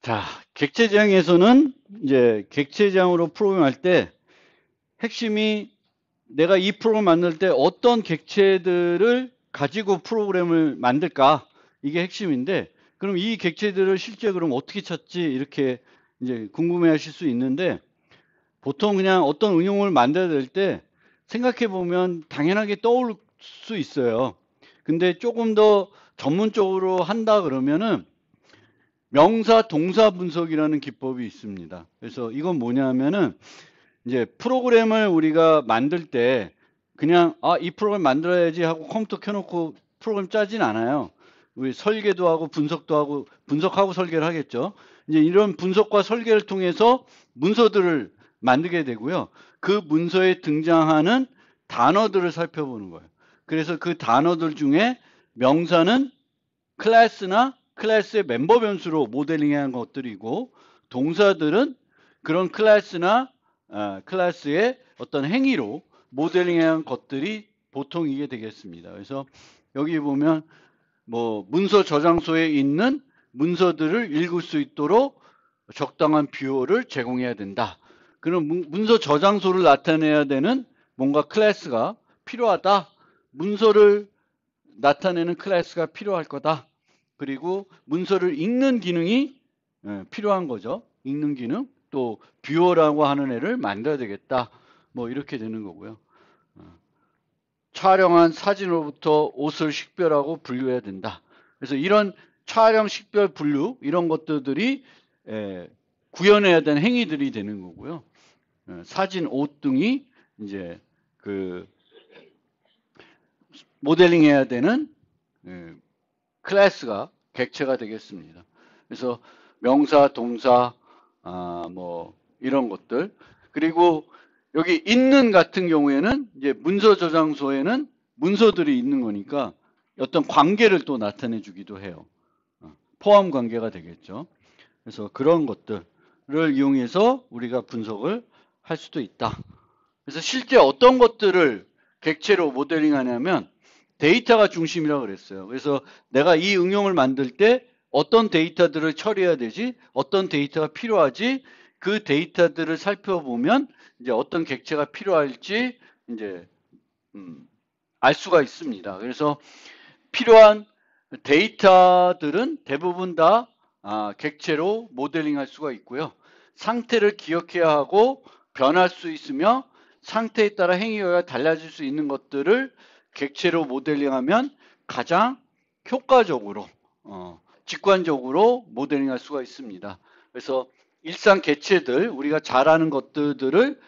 자, 객체지향에서는 이제 객체지향으로 프로그램할 때 핵심이 내가 이 프로그램 만들 때 어떤 객체들을 가지고 프로그램을 만들까? 이게 핵심인데, 그럼 이 객체들을 실제 그럼 어떻게 찾지? 이렇게 이제 궁금해 하실 수 있는데, 보통 그냥 어떤 응용을 만들어야 될 때 생각해 보면 당연하게 떠올 수 있어요. 근데 조금 더 전문적으로 한다 그러면은 명사 동사 분석이라는 기법이 있습니다. 그래서 이건 뭐냐면은 이제 프로그램을 우리가 만들 때 그냥 이 프로그램 만들어야지 하고 컴퓨터 켜놓고 프로그램 짜진 않아요. 우리 설계도 하고 분석도 하고 분석하고 설계를 하겠죠. 이제 이런 분석과 설계를 통해서 문서들을 만들게 되고요. 그 문서에 등장하는 단어들을 살펴보는 거예요. 그래서 그 단어들 중에 명사는 클래스나 클래스의 멤버 변수로 모델링한 것들이고, 동사들은 그런 클래스나 클래스의 어떤 행위로 모델링한 것들이 보통 이게 되겠습니다. 그래서 여기 보면 뭐 문서 저장소에 있는 문서들을 읽을 수 있도록 적당한 뷰어를 제공해야 된다. 그럼 문서 저장소를 나타내야 되는 뭔가 클래스가 필요하다. 문서를 나타내는 클래스가 필요할 거다. 그리고 문서를 읽는 기능이 필요한 거죠. 읽는 기능. 또 뷰어라고 하는 애를 만들어야 되겠다. 뭐 이렇게 되는 거고요. 촬영한 사진으로부터 옷을 식별하고 분류해야 된다. 그래서 이런 촬영, 식별, 분류 이런 것들이 구현해야 되는 행위들이 되는 거고요. 사진, 옷 등이 이제 그 모델링해야 되는 클래스가 객체가 되겠습니다. 그래서 명사, 동사, 뭐 이런 것들. 그리고 여기 있는 같은 경우에는 이제 문서 저장소에는 문서들이 있는 거니까 어떤 관계를 또 나타내 주기도 해요. 포함 관계가 되겠죠. 그래서 그런 것들을 이용해서 우리가 분석을 할 수도 있다. 그래서 실제 어떤 것들을 객체로 모델링 하냐면 데이터가 중심이라고 그랬어요. 그래서 내가 이 응용을 만들 때 어떤 데이터들을 처리해야 되지, 어떤 데이터가 필요하지, 그 데이터들을 살펴보면 이제 어떤 객체가 필요할지 이제 알 수가 있습니다. 그래서 필요한 데이터들은 대부분 다 객체로 모델링할 수가 있고요. 상태를 기억해야 하고 변할 수 있으며 상태에 따라 행위가 달라질 수 있는 것들을 객체로 모델링하면 가장 효과적으로 직관적으로 모델링할 수가 있습니다. 그래서 일상 객체들 우리가 잘 아는 것들을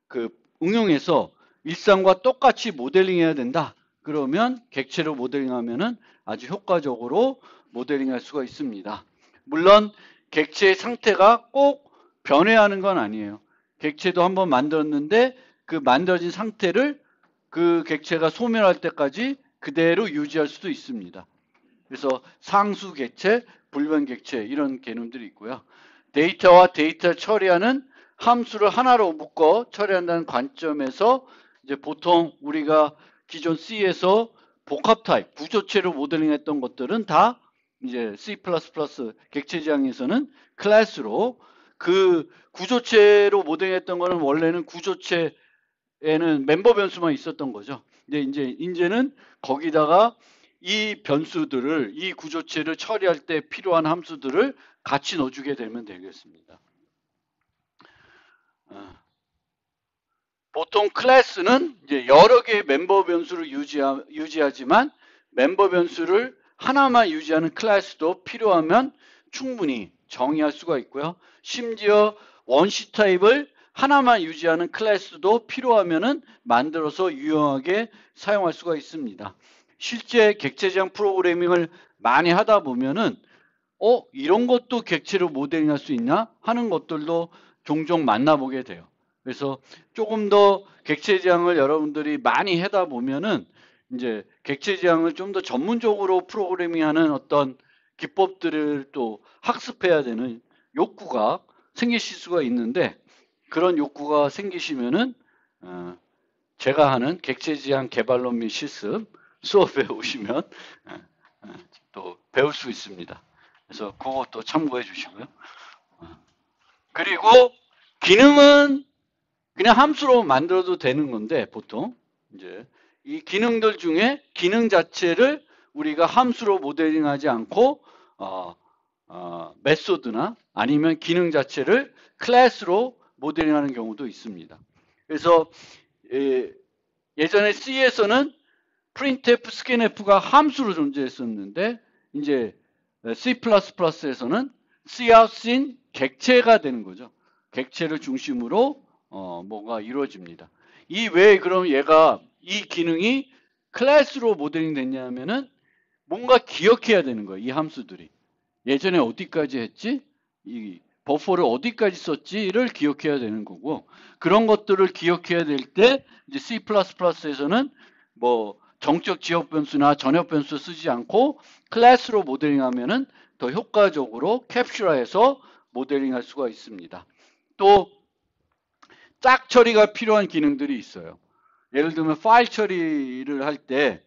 그 응용해서 일상과 똑같이 모델링해야 된다. 그러면 객체로 모델링하면은 아주 효과적으로 모델링할 수가 있습니다. 물론 객체의 상태가 꼭 변해야 하는 건 아니에요. 객체도 한번 만들었는데 그 만들어진 상태를 그 객체가 소멸할 때까지 그대로 유지할 수도 있습니다. 그래서 상수 객체, 불변 객체 이런 개념들이 있고요. 데이터와 데이터를 처리하는 함수를 하나로 묶어 처리한다는 관점에서 이제 보통 우리가 기존 C에서 복합 타입, 구조체로 모델링했던 것들은 다 이제 C++ 객체지향에서는 클래스로 그 구조체로 모델링했던 거는 원래는 구조체에는 멤버 변수만 있었던 거죠. 근데 이제는 거기다가 이 변수들을 이 구조체를 처리할 때 필요한 함수들을 같이 넣어주게 되면 되겠습니다. 보통 클래스는 이제 여러 개의 멤버 변수를 유지하지만 멤버 변수를 하나만 유지하는 클래스도 필요하면 충분히 정의할 수가 있고요. 심지어 원시 타입을 하나만 유지하는 클래스도 필요하면은 만들어서 유용하게 사용할 수가 있습니다. 실제 객체지향 프로그래밍을 많이 하다 보면은 이런 것도 객체로 모델링할 수 있나 하는 것들도 종종 만나보게 돼요. 그래서 조금 더 객체지향을 여러분들이 많이 하다 보면은 이제 객체지향을 좀 더 전문적으로 프로그래밍하는 어떤 기법들을 또 학습해야 되는 욕구가 생기실 수가 있는데, 그런 욕구가 생기시면은 제가 하는 객체지향 개발론 및 실습 수업에 오시면 또 배울 수 있습니다. 그래서 그것도 참고해 주시고요. 그리고 기능은 그냥 함수로 만들어도 되는 건데 보통 이제 이 기능들 중에 기능 자체를 우리가 함수로 모델링하지 않고 메소드나 아니면 기능 자체를 클래스로 모델링하는 경우도 있습니다. 그래서 예전에 C에서는 printf, scanf가 함수로 존재했었는데 이제 C++에서는 cout인 객체가 되는 거죠. 객체를 중심으로 뭐가 이루어집니다. 이 왜 그럼 얘가 이 기능이 클래스로 모델링 됐냐면은 뭔가 기억해야 되는 거예요. 이 함수들이. 예전에 어디까지 했지? 이 버퍼를 어디까지 썼지를 기억해야 되는 거고 그런 것들을 기억해야 될 때 이제 C++에서는 뭐 정적 지역 변수나 전역 변수 쓰지 않고 클래스로 모델링하면은 더 효과적으로 캡슐화해서 모델링할 수가 있습니다. 또 짝 처리가 필요한 기능들이 있어요. 예를 들면 파일 처리를 할 때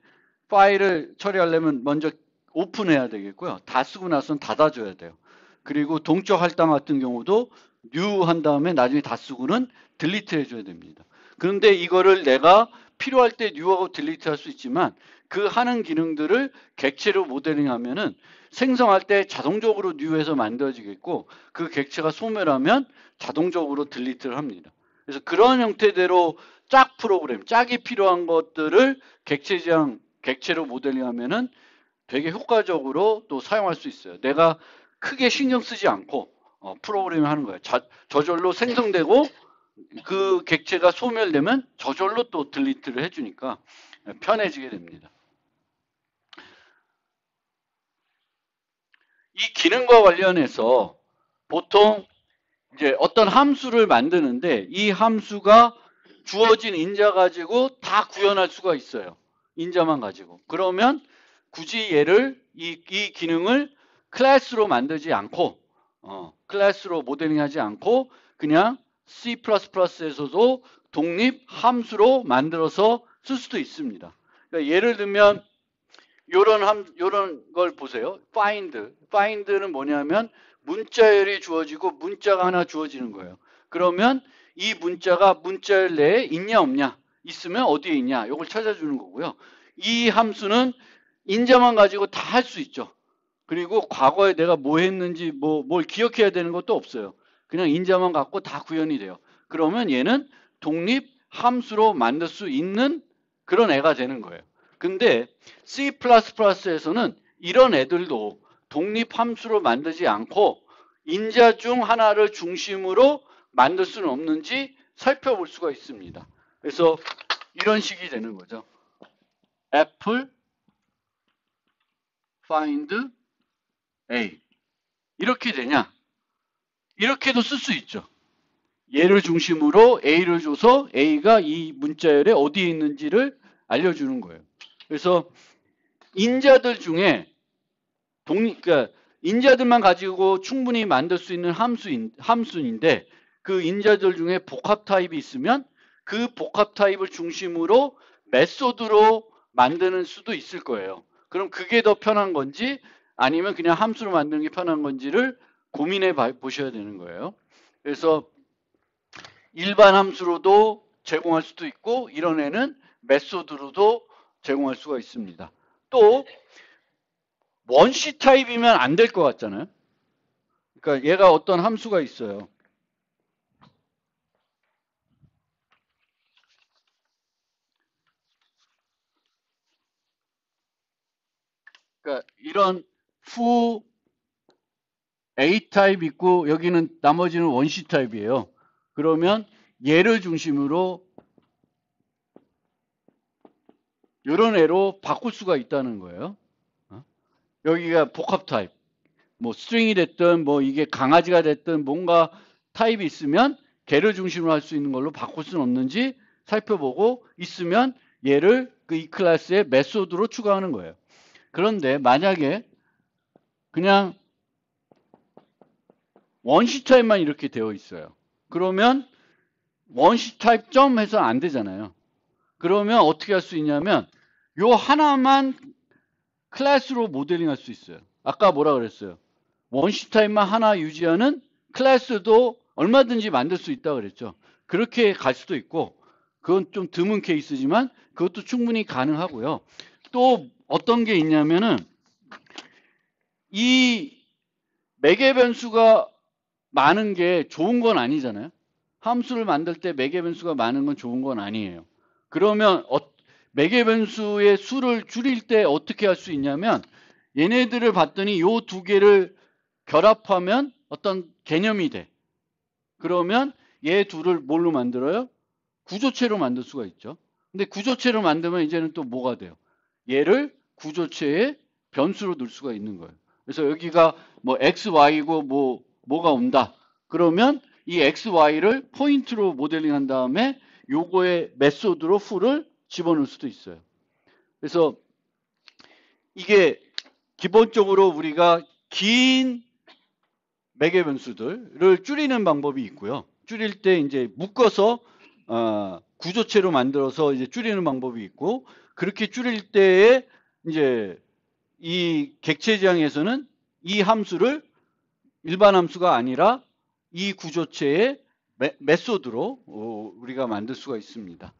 파일을 처리하려면 먼저 오픈해야 되겠고요. 다 쓰고 나서는 닫아줘야 돼요. 그리고 동적 할당 같은 경우도 new 한 다음에 나중에 다 쓰고는 딜리트 해줘야 됩니다. 그런데 이거를 내가 필요할 때 new하고 딜리트 할 수 있지만 그 하는 기능들을 객체로 모델링하면은 생성할 때 자동적으로 new해서 만들어지겠고 그 객체가 소멸하면 자동적으로 딜리트를 합니다. 그래서 그런 형태대로 짝 프로그램, 짝이 필요한 것들을 객체로 모델링하면은 되게 효과적으로 또 사용할 수 있어요. 내가 크게 신경 쓰지 않고 프로그램을 하는 거예요. 저절로 생성되고 그 객체가 소멸되면 저절로 또 딜리트를 해주니까 편해지게 됩니다. 이 기능과 관련해서 보통 이제 어떤 함수를 만드는데 이 함수가 주어진 인자 가지고 다 구현할 수가 있어요. 인자만 가지고. 그러면 굳이 얘를 이 기능을 클래스로 만들지 않고 클래스로 모델링하지 않고 그냥 C++에서도 독립 함수로 만들어서 쓸 수도 있습니다. 그러니까 예를 들면 요런 걸 보세요. find는 뭐냐면 문자열이 주어지고 문자가 하나 주어지는 거예요. 그러면 이 문자가 문자열 내에 있냐 없냐 있으면 어디에 있냐 이걸 찾아주는 거고요. 이 함수는 인자만 가지고 다 할 수 있죠. 그리고 과거에 내가 뭐 했는지 뭘 기억해야 되는 것도 없어요. 그냥 인자만 갖고 다 구현이 돼요. 그러면 얘는 독립 함수로 만들 수 있는 그런 애가 되는 거예요. 근데 C++에서는 이런 애들도 독립 함수로 만들지 않고 인자 중 하나를 중심으로 만들 수는 없는지 살펴볼 수가 있습니다. 그래서 이런 식이 되는 거죠. 애플 find A 이렇게 되냐? 이렇게도 쓸 수 있죠. 얘를 중심으로 A를 줘서 A가 이 문자열에 어디에 있는지를 알려주는 거예요. 그래서 인자들 중에 그러니까 인자들만 가지고 충분히 만들 수 있는 함수인데 그 인자들 중에 복합 타입이 있으면 그 복합 타입을 중심으로 메소드로 만드는 수도 있을 거예요. 그럼 그게 더 편한 건지 아니면 그냥 함수로 만드는 게 편한 건지를 고민해 보셔야 되는 거예요. 그래서 일반 함수로도 제공할 수도 있고 이런 애는 메소드로도 제공할 수가 있습니다. 또 원시 타입이면 안 될 것 같잖아요. 그러니까 얘가 어떤 함수가 있어요. 그러니까 이런 fu A 타입 있고 여기는 나머지는 원시 타입이에요. 그러면 얘를 중심으로 이런 애로 바꿀 수가 있다는 거예요. 여기가 복합 타입. 뭐 스트링이 됐든 뭐 이게 강아지가 됐든 뭔가 타입이 있으면 걔를 중심으로 할 수 있는 걸로 바꿀 수는 없는지 살펴보고 있으면 얘를 이 클래스의 메소드로 추가하는 거예요. 그런데 만약에 그냥 원시 타입만 이렇게 되어 있어요. 그러면 원시 타입 점 해서 안 되잖아요. 그러면 어떻게 할 수 있냐면 요 하나만 클래스로 모델링 할 수 있어요. 아까 뭐라 그랬어요? 원시 타입만 하나 유지하는 클래스도 얼마든지 만들 수 있다고 그랬죠. 그렇게 갈 수도 있고, 그건 좀 드문 케이스지만 그것도 충분히 가능하고요. 또 어떤 게 있냐면은 이 매개 변수가 많은 게 좋은 건 아니잖아요. 함수를 만들 때 매개 변수가 많은 건 좋은 건 아니에요. 그러면 매개 변수의 수를 줄일 때 어떻게 할 수 있냐면 얘네들을 봤더니 요 두 개를 결합하면 어떤 개념이 돼. 그러면 얘 둘을 뭘로 만들어요? 구조체로 만들 수가 있죠. 근데 구조체로 만들면 이제는 또 뭐가 돼요? 얘를 구조체의 변수로 넣을 수가 있는 거예요. 그래서 여기가 뭐 x, y고 뭐가 온다. 그러면 이 x, y를 포인트로 모델링 한 다음에 요거의 메소드로 풀을 집어넣을 수도 있어요. 그래서 이게 기본적으로 우리가 긴 매개 변수들을 줄이는 방법이 있고요. 줄일 때 이제 묶어서 구조체로 만들어서 이제 줄이는 방법이 있고, 그렇게 줄일 때에 이제 이 객체 지향에서는 이 함수를 일반 함수가 아니라 이 구조체의 메소드로 우리가 만들 수가 있습니다.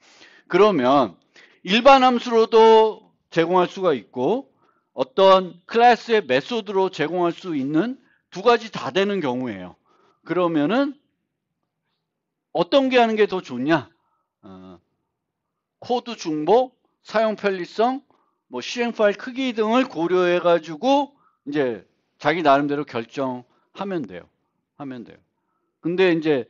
그러면 일반 함수로도 제공할 수가 있고 어떤 클래스의 메소드로 제공할 수 있는 두 가지 다 되는 경우예요. 그러면은 어떤 게 하는 게 더 좋냐? 코드 중복, 사용 편리성, 뭐 실행 파일 크기 등을 고려해 가지고 이제 자기 나름대로 결정하면 돼요. 근데 이제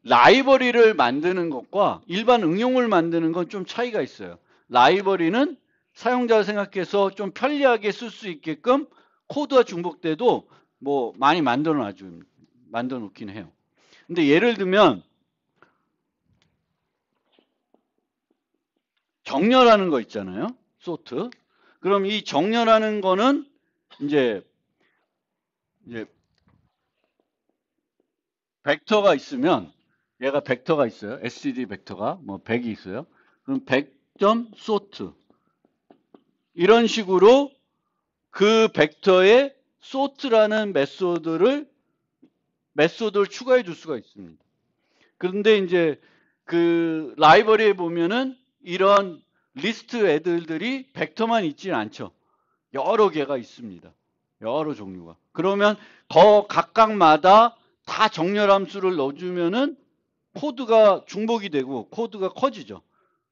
라이브러리를 만드는 것과 일반 응용을 만드는 건 좀 차이가 있어요. 라이브러리는 사용자 생각해서 좀 편리하게 쓸 수 있게끔 코드가 중복돼도 뭐 많이 만들어 놓긴 해요. 근데 예를 들면 정렬하는 거 있잖아요. 소트. 그럼 이 정렬하는 거는 이제 벡터가 있으면 얘가 벡터가 있어요. std 벡터가 뭐 100이 있어요. 그럼 100.sort 이런 식으로 그 벡터에 sort라는 메소드를 추가해 줄 수가 있습니다. 그런데 이제 그 라이브러리에 보면은 이런 리스트 애들들이 벡터만 있지는 않죠. 여러 개가 있습니다. 여러 종류가. 그러면 더 각각마다 다 정렬 함수를 넣어주면은 코드가 중복이 되고 코드가 커지죠.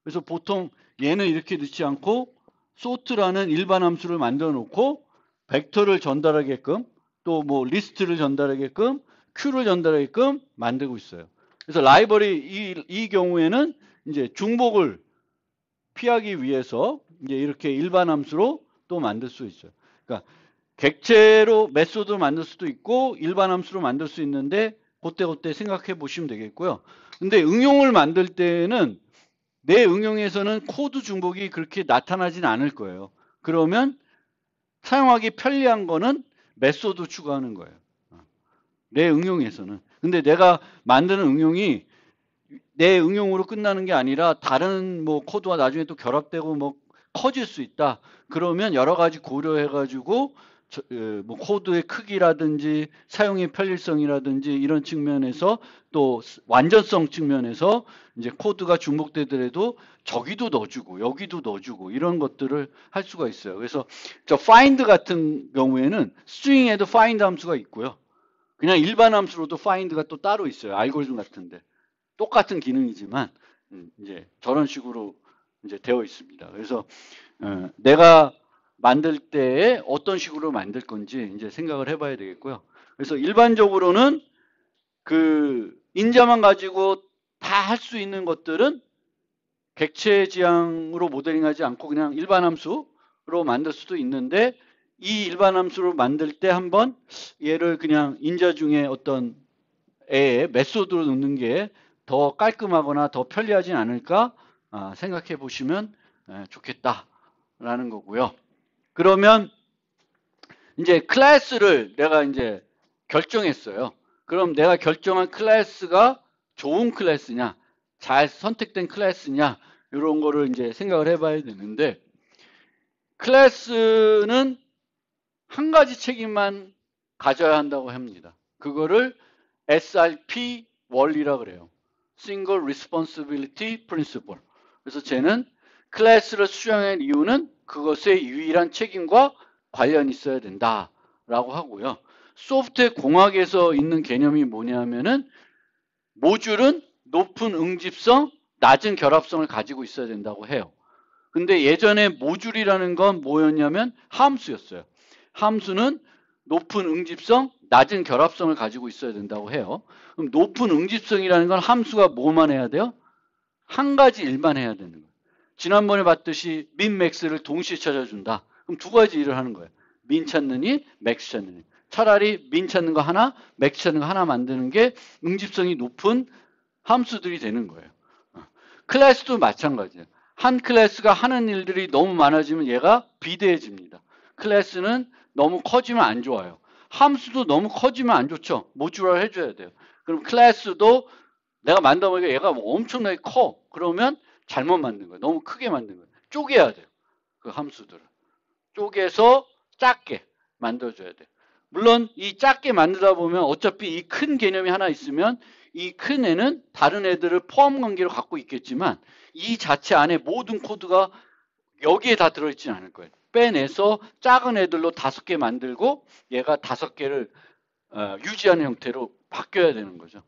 그래서 보통 얘는 이렇게 넣지 않고 sort라는 일반 함수를 만들어 놓고 벡터를 전달하게끔 또 뭐 리스트를 전달하게끔 큐를 전달하게끔 만들고 있어요. 그래서 라이브러리 이 경우에는 이제 중복을 피하기 위해서 이제 이렇게 일반 함수로 또 만들 수 있어요. 그러니까 객체로 메소드로 만들 수도 있고 일반 함수로 만들 수 있는데 그때 생각해 보시면 되겠고요. 근데 응용을 만들 때는 내 응용에서는 코드 중복이 그렇게 나타나진 않을 거예요. 그러면 사용하기 편리한 거는 메소드 추가하는 거예요. 내 응용에서는. 근데 내가 만드는 응용이 내 응용으로 끝나는 게 아니라 다른 뭐 코드와 나중에 또 결합되고 뭐 커질 수 있다. 그러면 여러 가지 고려해 가지고 뭐 코드의 크기라든지 사용의 편리성이라든지 이런 측면에서 또 완전성 측면에서 이제 코드가 중복되더라도 저기도 넣어주고 여기도 넣어주고 이런 것들을 할 수가 있어요. 그래서 저 find 같은 경우에는 스트링에도 find 함수가 있고요. 그냥 일반 함수로도 find가 또 따로 있어요. 알고리즘 같은데. 똑같은 기능이지만 이제 저런 식으로 이제 되어 있습니다. 그래서 내가 만들 때에 어떤 식으로 만들 건지 이제 생각을 해봐야 되겠고요. 그래서 일반적으로는 그 인자만 가지고 다 할 수 있는 것들은 객체 지향으로 모델링하지 않고 그냥 일반 함수로 만들 수도 있는데 이 일반 함수로 만들 때 한번 얘를 그냥 인자 중에 어떤 애의 메소드로 넣는 게 더 깔끔하거나 더 편리하진 않을까 생각해 보시면 좋겠다라는 거고요. 그러면 이제 클래스를 내가 이제 결정했어요. 그럼 내가 결정한 클래스가 좋은 클래스냐, 잘 선택된 클래스냐 이런 거를 이제 생각을 해봐야 되는데 클래스는 한 가지 책임만 가져야 한다고 합니다. 그거를 SRP 원리라 그래요. Single Responsibility Principle. 그래서 쟤는 클래스를 수정한 이유는 그것의 유일한 책임과 관련이 있어야 된다라고 하고요. 소프트웨어 공학에서 있는 개념이 뭐냐면은 모듈은 높은 응집성, 낮은 결합성을 가지고 있어야 된다고 해요. 근데 예전에 모듈이라는 건 뭐였냐면 함수였어요. 함수는 높은 응집성, 낮은 결합성을 가지고 있어야 된다고 해요. 그럼 높은 응집성이라는 건 함수가 뭐만 해야 돼요? 한 가지 일만 해야 되는 거예요. 지난번에 봤듯이 민, 맥스를 동시에 찾아준다. 그럼 두 가지 일을 하는 거예요. 민 찾느니, 맥스 찾느니. 차라리 민 찾는 거 하나, 맥스 찾는 거 하나 만드는 게 응집성이 높은 함수들이 되는 거예요. 클래스도 마찬가지예요. 한 클래스가 하는 일들이 너무 많아지면 얘가 비대해집니다. 클래스는 너무 커지면 안 좋아요. 함수도 너무 커지면 안 좋죠. 모듈화 해줘야 돼요. 그럼 클래스도 내가 만들어보니까 얘가 뭐 엄청나게 커. 그러면 잘못 만든 거예요. 너무 크게 만든 거예요. 쪼개야 돼요. 그 함수들을. 쪼개서 작게 만들어줘야 돼요. 물론 이 작게 만들다 보면 어차피 이 큰 개념이 하나 있으면 이 큰 애는 다른 애들을 포함 관계로 갖고 있겠지만 이 자체 안에 모든 코드가 여기에 다 들어있지는 않을 거예요. 빼내서 작은 애들로 5개 만들고 얘가 5개를 유지하는 형태로 바뀌어야 되는 거죠.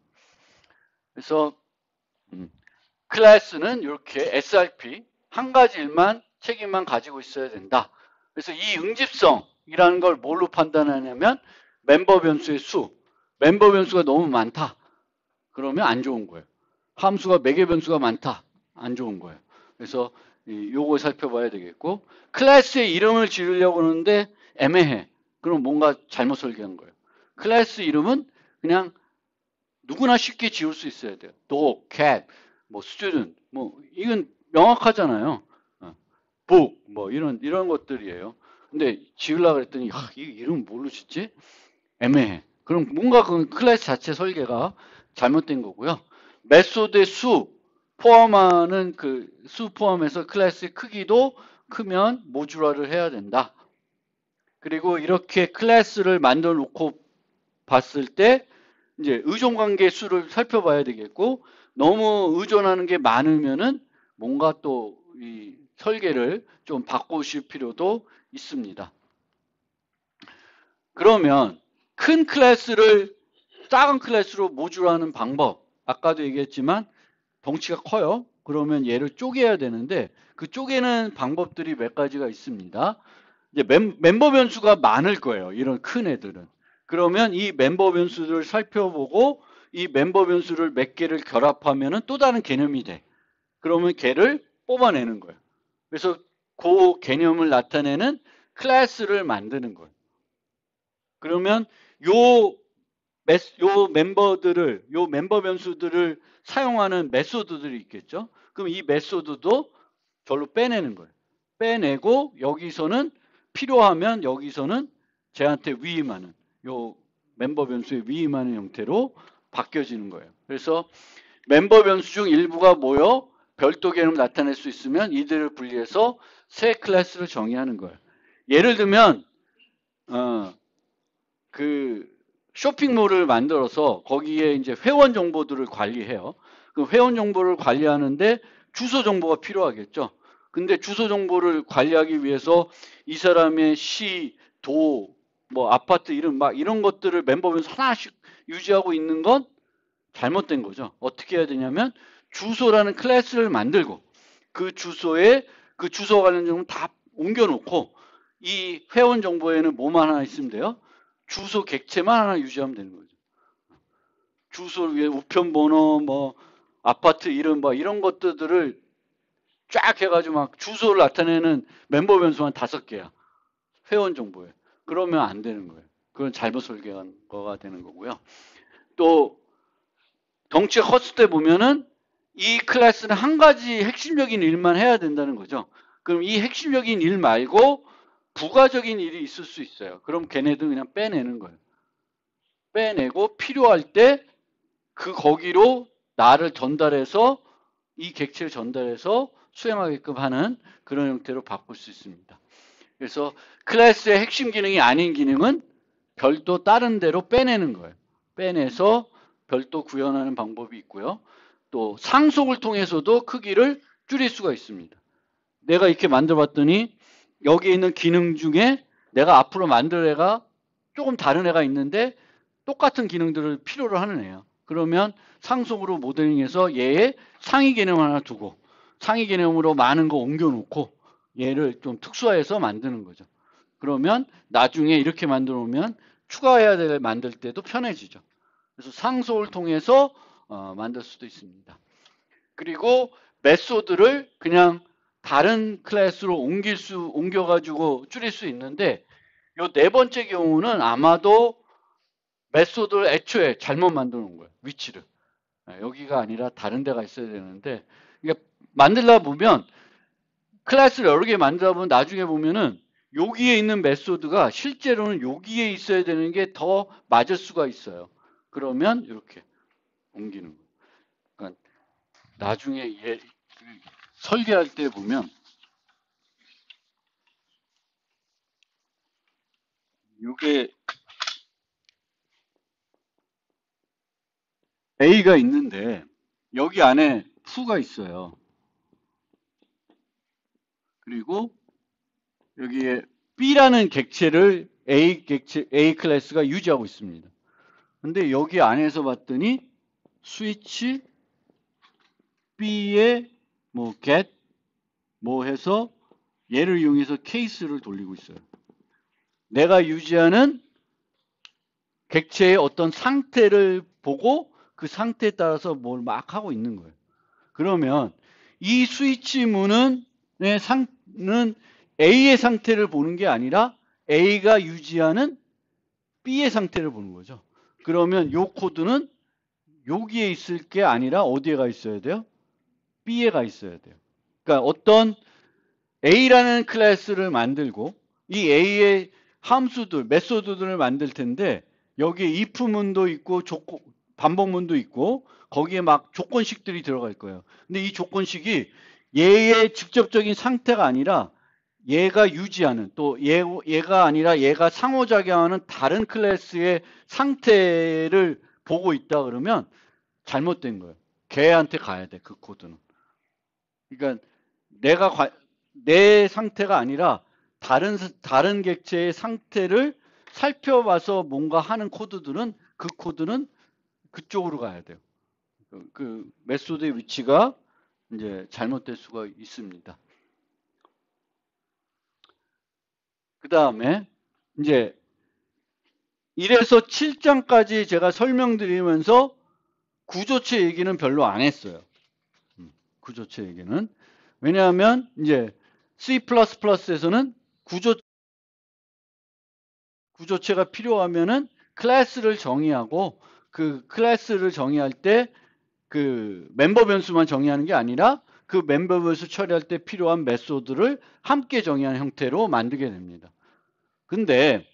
그래서 클래스는 이렇게 SRP 한 가지 일만 책임만 가지고 있어야 된다. 그래서 이 응집성이라는 걸 뭘로 판단하냐면 멤버 변수의 수. 멤버 변수가 너무 많다. 그러면 안 좋은 거예요. 함수가 매개 변수가 많다. 안 좋은 거예요. 그래서 요거 살펴봐야 되겠고 클래스의 이름을 지으려고 하는데 애매해. 그럼 뭔가 잘못 설계한 거예요. 클래스 이름은 그냥 누구나 쉽게 지울 수 있어야 돼요. dog, cat, 뭐 student, 뭐 이건 명확하잖아요. book, 뭐 이런 것들이에요. 근데 지으려고 그랬더니 이 이름 뭘로 짓지? 애매해. 그럼 뭔가 그 클래스 자체 설계가 잘못된 거고요. 메소드의 수 포함하는 그 수 포함해서 클래스의 크기도 크면 모듈화를 해야 된다. 그리고 이렇게 클래스를 만들어 놓고 봤을 때 이제 의존 관계 수를 살펴봐야 되겠고 너무 의존하는 게 많으면은 뭔가 또 이 설계를 좀 바꾸실 필요도 있습니다. 그러면 큰 클래스를 작은 클래스로 모듈화하는 방법 아까도 얘기했지만 덩치가 커요. 그러면 얘를 쪼개야 되는데 그 쪼개는 방법들이 몇 가지가 있습니다. 이제 멤버 변수가 많을 거예요. 이런 큰 애들은. 그러면 이 멤버 변수를 살펴보고 이 멤버 변수를 몇 개를 결합하면 또 다른 개념이 돼. 그러면 걔를 뽑아내는 거예요. 그래서 그 개념을 나타내는 클래스를 만드는 거예요. 그러면 요 멤버 변수들을 사용하는 메소드들이 있겠죠. 그럼 이 메소드도 절로 빼내는 거예요. 빼내고 여기서는 필요하면 여기서는 쟤한테 위임하는 요 멤버 변수에 위임하는 형태로 바뀌어지는 거예요. 그래서 멤버 변수 중 일부가 모여 별도 개념을 나타낼 수 있으면 이들을 분리해서 새 클래스를 정의하는 거예요. 예를 들면 그 쇼핑몰을 만들어서 거기에 이제 회원 정보들을 관리해요. 그 회원 정보를 관리하는데 주소 정보가 필요하겠죠. 근데 주소 정보를 관리하기 위해서 이 사람의 시, 도, 뭐 아파트 이름 막 이런 것들을 멤버면서 하나씩 유지하고 있는 건 잘못된 거죠. 어떻게 해야 되냐면 주소라는 클래스를 만들고 그 주소에 그 주소 관련 정보를 다 옮겨놓고 이 회원 정보에는 뭐만 하나 있으면 돼요? 주소 객체만 하나 유지하면 되는 거죠. 주소 위에 우편번호, 뭐 아파트 이름, 뭐 이런 것들을 쫙 해가지고 막 주소를 나타내는 멤버 변수만 5개야. 회원 정보에. 그러면 안 되는 거예요. 그건 잘못 설계한 거가 되는 거고요. 또 덩치가 컸을 때 보면은 이 클래스는 한 가지 핵심적인 일만 해야 된다는 거죠. 그럼 이 핵심적인 일 말고 부가적인 일이 있을 수 있어요. 그럼 걔네들 그냥 빼내는 거예요. 빼내고 필요할 때 그 거기로 나를 전달해서 이 객체를 전달해서 수행하게끔 하는 그런 형태로 바꿀 수 있습니다. 그래서 클래스의 핵심 기능이 아닌 기능은 별도 다른 데로 빼내는 거예요. 빼내서 별도 구현하는 방법이 있고요. 또 상속을 통해서도 크기를 줄일 수가 있습니다. 내가 이렇게 만들어 봤더니 여기에 있는 기능 중에 내가 앞으로 만들 애가 조금 다른 애가 있는데 똑같은 기능들을 필요로 하는 애야. 그러면 상속으로 모델링해서 얘의 상위 개념 하나 두고 상위 개념으로 많은 거 옮겨 놓고 얘를 좀 특수화해서 만드는 거죠. 그러면 나중에 이렇게 만들어 놓으면 추가해야 될 만들 때도 편해지죠. 그래서 상속을 통해서 만들 수도 있습니다. 그리고 메소드를 그냥 다른 클래스로 옮겨가지고 줄일 수 있는데, 요 네 번째 경우는 아마도 메소드를 애초에 잘못 만들어 놓은 거예요. 위치를. 여기가 아니라 다른 데가 있어야 되는데, 그러니까 만들다 보면, 클래스를 여러 개 만들다 보면 나중에 보면은 여기에 있는 메소드가 실제로는 여기에 있어야 되는 게 더 맞을 수가 있어요. 그러면 이렇게 옮기는 거예요. 그러니까 나중에 설계할 때 보면 이게 A가 있는데 여기 안에 F가 있어요. 그리고 여기에 B라는 객체를 A 클래스가 유지하고 있습니다. 근데 여기 안에서 봤더니 스위치 B에 뭐 get 뭐 해서 얘를 이용해서 케이스를 돌리고 있어요. 내가 유지하는 객체의 어떤 상태를 보고 그 상태에 따라서 뭘 막 하고 있는 거예요. 그러면 이 스위치 문은 A의 상태를 보는 게 아니라 A가 유지하는 B의 상태를 보는 거죠. 그러면 이 코드는 여기에 있을 게 아니라 어디에 가 있어야 돼요? B에 가 있어야 돼요. 그러니까 어떤 A라는 클래스를 만들고 이 A의 함수들, 메소드들을 만들 텐데 여기에 if문도 있고 반복문도 있고 거기에 막 조건식들이 들어갈 거예요. 근데 이 조건식이 얘의 직접적인 상태가 아니라 얘가 유지하는 또 얘가 아니라 얘가 상호작용하는 다른 클래스의 상태를 보고 있다 그러면 잘못된 거예요. 걔한테 가야 돼, 그 코드는. 그러니까 내 상태가 아니라 다른 객체의 상태를 살펴봐서 뭔가 하는 코드들은 그 코드는 그쪽으로 가야 돼요. 그 메소드의 위치가 이제 잘못될 수가 있습니다. 그 다음에 이제 1에서 7장까지 제가 설명드리면서 구조체 얘기는 별로 안 했어요. 구조체 얘기는. 왜냐하면 이제 C++에서는 구조체가 필요하면은 클래스를 정의하고 그 클래스를 정의할 때 그 멤버 변수만 정의하는 게 아니라 그 멤버 변수 처리할 때 필요한 메소드를 함께 정의하는 형태로 만들게 됩니다. 근데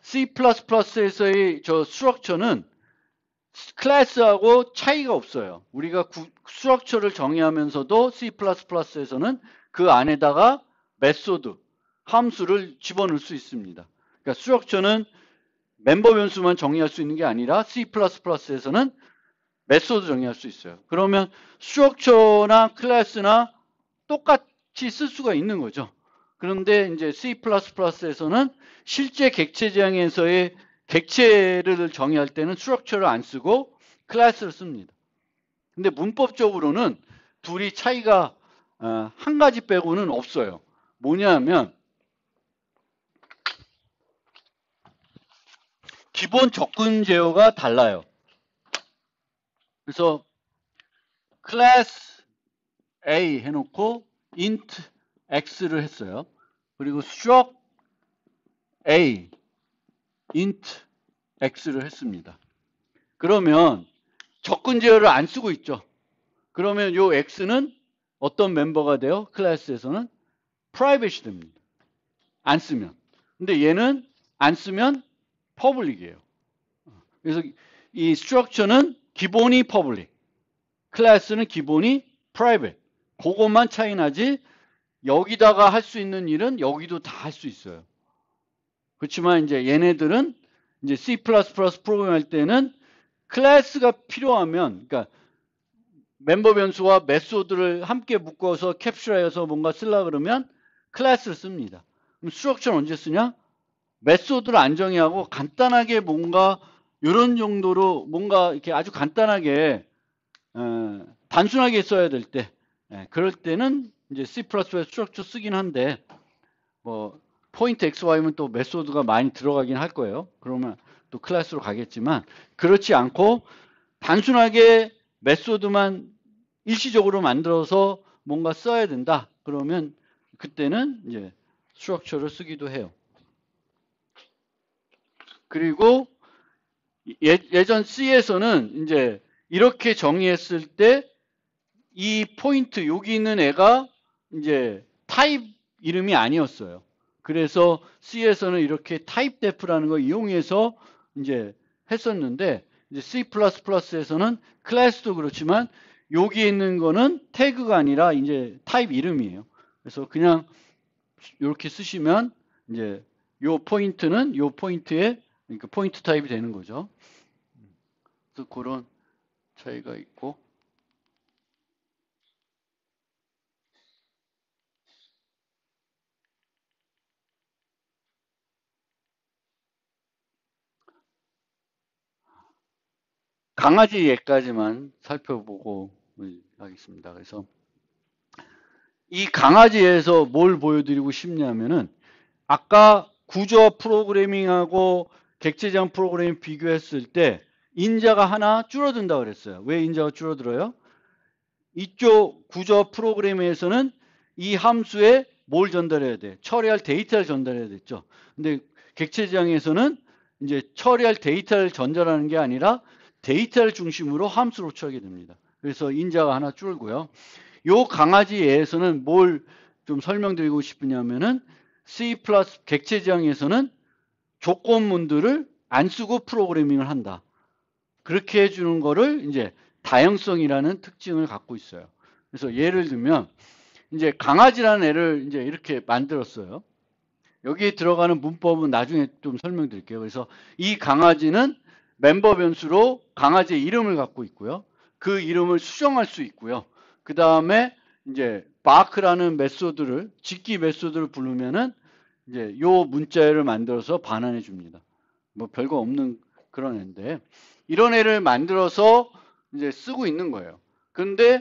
C++에서의 저 스트럭처는 클래스하고 차이가 없어요. 우리가 스트럭처를 정의하면서도 C++에서는 그 안에다가 메소드, 함수를 집어넣을 수 있습니다. 그러니까 스트럭처는 멤버 변수만 정의할 수 있는 게 아니라 C++에서는 메소드 정의할 수 있어요. 그러면 스트럭처나 클래스나 똑같이 쓸 수가 있는 거죠. 그런데 이제 C++에서는 실제 객체 지향에서의 객체를 정의할 때는 스트럭처를 안 쓰고 클래스를 씁니다. 근데 문법적으로는 둘이 차이가 한 가지 빼고는 없어요. 뭐냐면 기본 접근 제어가 달라요. 그래서 클래스 A 해놓고 int x를 했어요. 그리고 struct A int x를 했습니다. 그러면 접근 제어를 안 쓰고 있죠. 그러면 요 x는 어떤 멤버가 돼요? 클래스에서는 private이 됩니다. 안 쓰면. 근데 얘는 안 쓰면 public이에요. 그래서 이 structure는 기본이 public, 클래스는 기본이 private. 그것만 차이 나지 여기다가 할 수 있는 일은 여기도 다 할 수 있어요. 그렇지만 이제 얘네들은 이제 C++ 프로그램 할 때는 클래스가 필요하면, 그러니까 멤버 변수와 메소드를 함께 묶어서 캡슐해서 뭔가 쓰려 그러면 클래스를 씁니다. 그럼 스트럭처는 언제 쓰냐? 메소드를 안 정의하고 간단하게 뭔가 이런 정도로 뭔가 이렇게 아주 간단하게 단순하게 써야 될 때, 그럴 때는 이제 C++ 스트럭처 쓰긴 한데, 뭐 포인트 XY면 또 메소드가 많이 들어가긴 할 거예요. 그러면 또 클래스로 가겠지만, 그렇지 않고 단순하게 메소드만 일시적으로 만들어서 뭔가 써야 된다. 그러면 그때는 이제 스트럭처를 쓰기도 해요. 그리고 예전 C에서는 이제 이렇게 정의했을 때 이 포인트 여기 있는 애가 이제 타입 이름이 아니었어요. 그래서 C에서는 이렇게 타입 def라는 걸 이용해서 이제 했었는데, 이제 C++에서는 클래스도 그렇지만 여기 있는 거는 태그가 아니라 이제 타입 이름이에요. 그래서 그냥 이렇게 쓰시면 이제 요 포인트는 요 포인트에, 그러니까 포인트 타입이 되는 거죠. 그래서 그런 차이가 있고, 강아지 예까지만 살펴보고 하겠습니다. 그래서 이 강아지에서 뭘 보여드리고 싶냐면은, 아까 구조 프로그래밍하고 객체지향 프로그래밍 비교했을 때 인자가 하나 줄어든다 그랬어요. 왜 인자가 줄어들어요? 이쪽 구조 프로그래밍에서는 이 함수에 뭘 전달해야 돼? 처리할 데이터를 전달해야 됐죠. 근데 객체지향에서는 이제 처리할 데이터를 전달하는 게 아니라 데이터를 중심으로 함수로 처리하게 됩니다. 그래서 인자가 하나 줄고요. 요 강아지에서는 뭘 좀 설명드리고 싶으냐면은 C+ 객체지향에서는 조건문들을 안 쓰고 프로그래밍을 한다. 그렇게 해주는 거를 이제 다형성이라는 특징을 갖고 있어요. 그래서 예를 들면 이제 강아지라는 애를 이제 이렇게 만들었어요. 여기에 들어가는 문법은 나중에 좀 설명드릴게요. 그래서 이 강아지는 멤버 변수로 강아지의 이름을 갖고 있고요. 그 이름을 수정할 수 있고요. 그 다음에 이제 바크라는 메소드를, 직기 메소드를 부르면은 이제 요 문자열을 만들어서 반환해 줍니다. 뭐 별거 없는 그런 애인데, 이런 애를 만들어서 이제 쓰고 있는 거예요. 그런데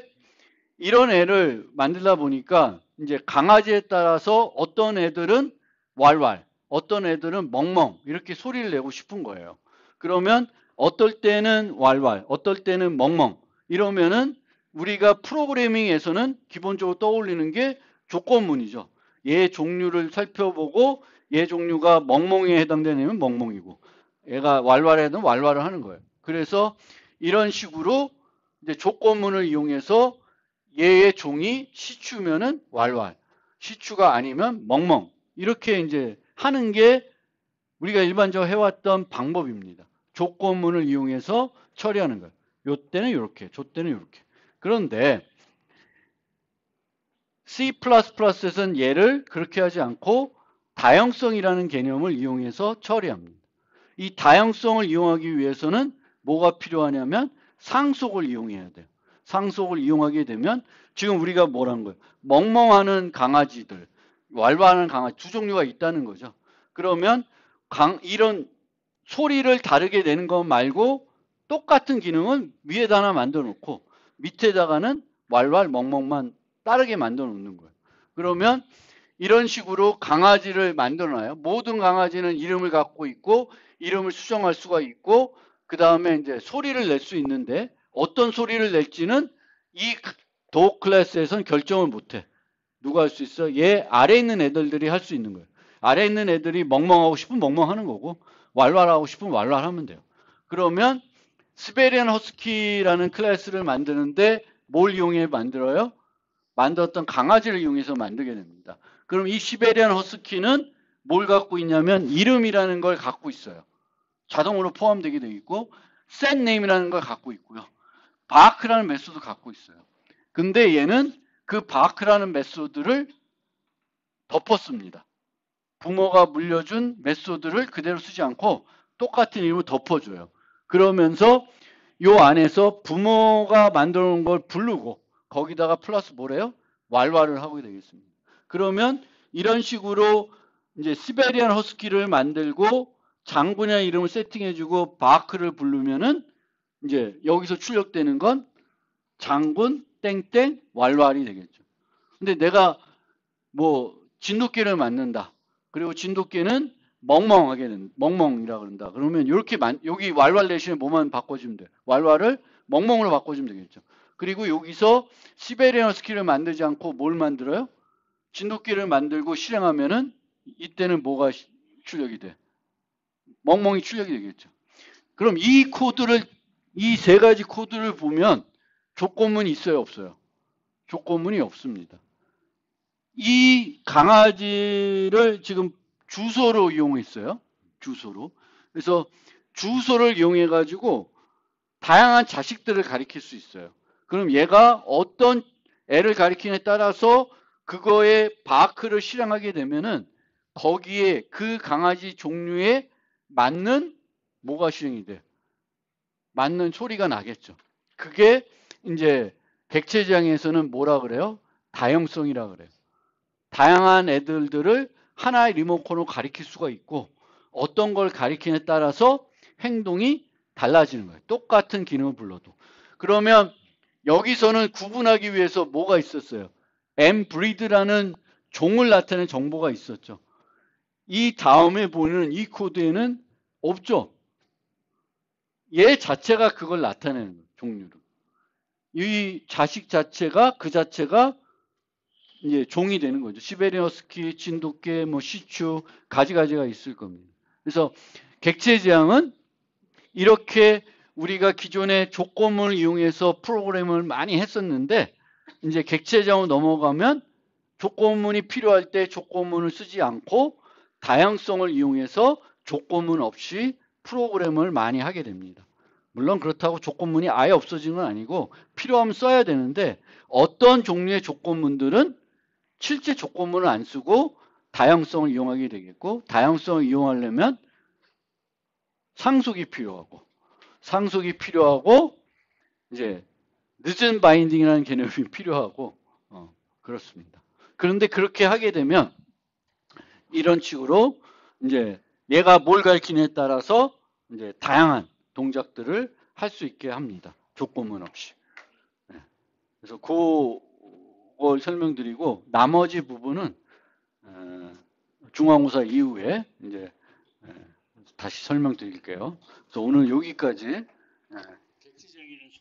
이런 애를 만들다 보니까 이제 강아지에 따라서 어떤 애들은 왈왈, 어떤 애들은 멍멍 이렇게 소리를 내고 싶은 거예요. 그러면 어떨 때는 왈왈, 어떨 때는 멍멍 이러면은 우리가 프로그래밍에서는 기본적으로 떠올리는 게 조건문이죠. 얘 종류를 살펴보고 얘 종류가 멍멍이에 해당되는 애면 멍멍이고 얘가 왈왈에는 왈왈을 하는 거예요. 그래서 이런 식으로 이제 조건문을 이용해서 얘의 종이 시추면은 왈왈, 시추가 아니면 멍멍 이렇게 이제 하는 게 우리가 일반적으로 해왔던 방법입니다. 조건문을 이용해서 처리하는 거예요. 요 때는 이렇게, 저 때는 이렇게. 그런데 C++에서는 얘를 그렇게 하지 않고 다형성이라는 개념을 이용해서 처리합니다. 이 다형성을 이용하기 위해서는 뭐가 필요하냐면 상속을 이용해야 돼요. 상속을 이용하게 되면 지금 우리가 뭐라는 거예요? 멍멍하는 강아지들, 왈왈하는 강아지 두 종류가 있다는 거죠. 그러면 이런 소리를 다르게 내는 것 말고 똑같은 기능은 위에다 하나 만들어 놓고 밑에다가는 왈왈 멍멍만 다르게 만들어 놓는 거예요. 그러면 이런 식으로 강아지를 만들어 놔요. 모든 강아지는 이름을 갖고 있고 이름을 수정할 수가 있고 그 다음에 이제 소리를 낼 수 있는데 어떤 소리를 낼지는 이 도어 클래스에서는 결정을 못해. 누가 할 수 있어? 얘 아래 있는 애들이 할 수 있는 거예요. 아래 있는 애들이 멍멍하고 싶으면 멍멍하는 거고 왈왈하고 싶으면 왈왈하면 돼요. 그러면 스베리안 허스키라는 클래스를 만드는데 뭘 이용해 만들어요? 만들었던 강아지를 이용해서 만들게 됩니다. 그럼 이 시베리안 허스키는 뭘 갖고 있냐면 이름이라는 걸 갖고 있어요. 자동으로 포함되게 되어 있고 set name이라는 걸 갖고 있고요. 바크라는 메소드 갖고 있어요. 근데 얘는 그 바크라는 메소드를 덮었습니다. 부모가 물려준 메소드를 그대로 쓰지 않고 똑같은 이름을 덮어줘요. 그러면서 요 안에서 부모가 만들어 놓은 걸 부르고 거기다가 플러스 뭐래요? 왈왈을 하게 되겠습니다. 그러면 이런 식으로 이제 시베리안 허스키를 만들고 장군의 이름을 세팅해주고 바크를 부르면은 이제 여기서 출력되는 건 장군 땡땡 왈왈이 되겠죠. 근데 내가 뭐 진돗개를 만든다. 그리고 진돗개는 멍멍하게 된 멍멍이라 그런다. 그러면 이렇게 여기 왈왈 대신에 뭐만 바꿔주면 돼. 왈왈을 멍멍으로 바꿔주면 되겠죠. 그리고 여기서 시베리안 허스키를 만들지 않고 뭘 만들어요? 진돗개를 만들고 실행하면은 이때는 뭐가 출력이 돼? 멍멍이 출력이 되겠죠. 그럼 이 코드를 이 세 가지 코드를 보면 조건문이 있어요, 없어요? 조건문이 없습니다. 이 강아지를 지금 주소로 이용했어요. 주소로. 그래서 주소를 이용해 가지고 다양한 자식들을 가리킬 수 있어요. 그럼 얘가 어떤 애를 가리키냐에 따라서 그거에 바크를 실행하게 되면은 거기에 그 강아지 종류에 맞는 뭐가 실행이 돼? 맞는 소리가 나겠죠. 그게 이제 객체지향에서는 뭐라 그래요? 다형성이라 그래요. 다양한 애들을 하나의 리모컨으로 가리킬 수가 있고 어떤 걸 가리키냐에 따라서 행동이 달라지는 거예요. 똑같은 기능을 불러도. 그러면 여기서는 구분하기 위해서 뭐가 있었어요? mbreed라는 종을 나타내는 정보가 있었죠. 이 다음에 보는 이 코드에는 없죠. 얘 자체가 그걸 나타내는 거예요. 종류를. 이 자식 자체가 그 자체가 이제 종이 되는 거죠. 시베리안 허스키, 진돗개, 뭐 시추 가지가지가 있을 겁니다. 그래서 객체 지향은 이렇게 우리가 기존의 조건문을 이용해서 프로그램을 많이 했었는데 이제 객체 지향으로 넘어가면 조건문이 필요할 때 조건문을 쓰지 않고 다양성을 이용해서 조건문 없이 프로그램을 많이 하게 됩니다. 물론 그렇다고 조건문이 아예 없어지는 건 아니고 필요하면 써야 되는데 어떤 종류의 조건문들은 실제 조건문을 안 쓰고 다양성을 이용하게 되겠고 다양성을 이용하려면 상속이 필요하고 이제 늦은 바인딩이라는 개념이 필요하고 그렇습니다. 그런데 그렇게 하게 되면 이런 식으로 이제 얘가 뭘 가리키냐에 따라서 이제 다양한 동작들을 할 수 있게 합니다. 조건문 없이. 그래서 그걸 설명드리고 나머지 부분은 중간고사 이후에 이제 다시 설명드릴게요. 그래서 오늘 여기까지 객체적인